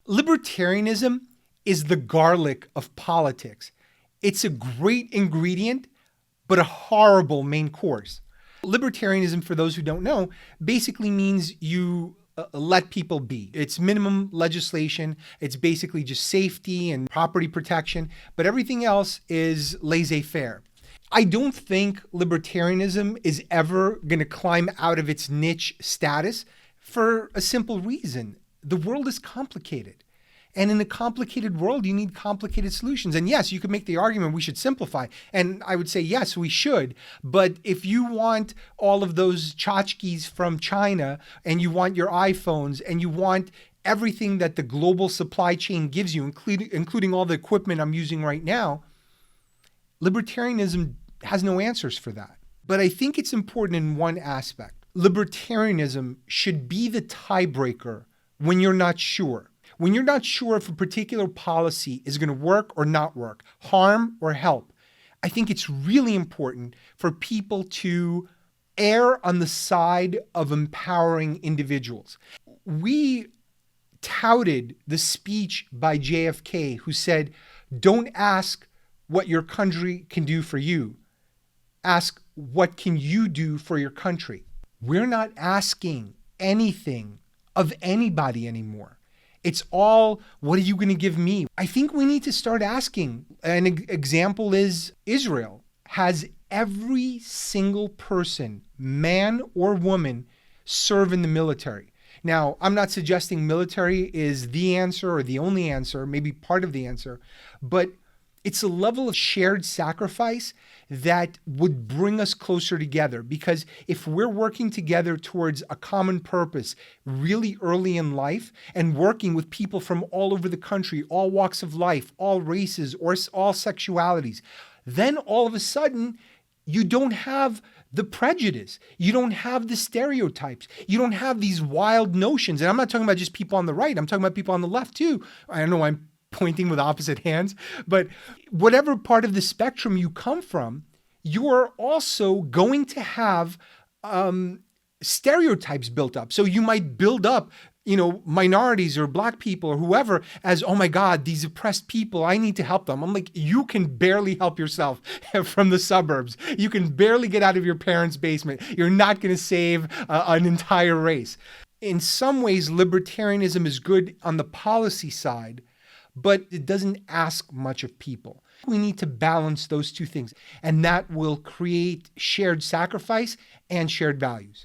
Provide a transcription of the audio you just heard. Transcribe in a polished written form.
Libertarianism is the garlic of politics. It's a great ingredient, but a horrible main course. Libertarianism, for those who don't know, basically means you let people be. It's minimum legislation. It's basically just safety and property protection, but everything else is laissez-faire. I don't think libertarianism is ever going to climb out of its niche status for a simple reason. The world is complicated. And in a complicated world, you need complicated solutions. And yes, you could make the argument we should simplify. And I would say, yes, we should. But if you want all of those tchotchkes from China, and you want your iPhones, and you want everything that the global supply chain gives you, including all the equipment I'm using right now, libertarianism has no answers for that. But I think it's important in one aspect. Libertarianism should be the tiebreaker when you're not sure. When you're not sure if a particular policy is going to work or not work, harm or help, I think it's really important for people to err on the side of empowering individuals. We touted the speech by JFK, who said, "Don't ask what your country can do for you. Ask, what can you do for your country?" We're not asking anything of anybody anymore. It's all, what are you going to give me? I think we need to start asking. An example is Israel has every single person, man or woman, serve in the military. Now, I'm not suggesting military is the answer or the only answer, maybe part of the answer, but it's a level of shared sacrifice that would bring us closer together. Because if we're working together towards a common purpose really early in life and working with people from all over the country, all walks of life, all races, or all sexualities, then all of a sudden you don't have the prejudice. You don't have the stereotypes. You don't have these wild notions. And I'm not talking about just people on the right. I'm talking about people on the left too. I don't know, I'm pointing with opposite hands, but whatever part of the spectrum you come from, you're also going to have stereotypes built up. So you might build up, minorities or black people or whoever as, oh my God, these oppressed people, I need to help them. I'm like, you can barely help yourself from the suburbs. You can barely get out of your parents' basement. You're not going to save an entire race. In some ways, libertarianism is good on the policy side, but it doesn't ask much of people. We need to balance those two things, and that will create shared sacrifice and shared values.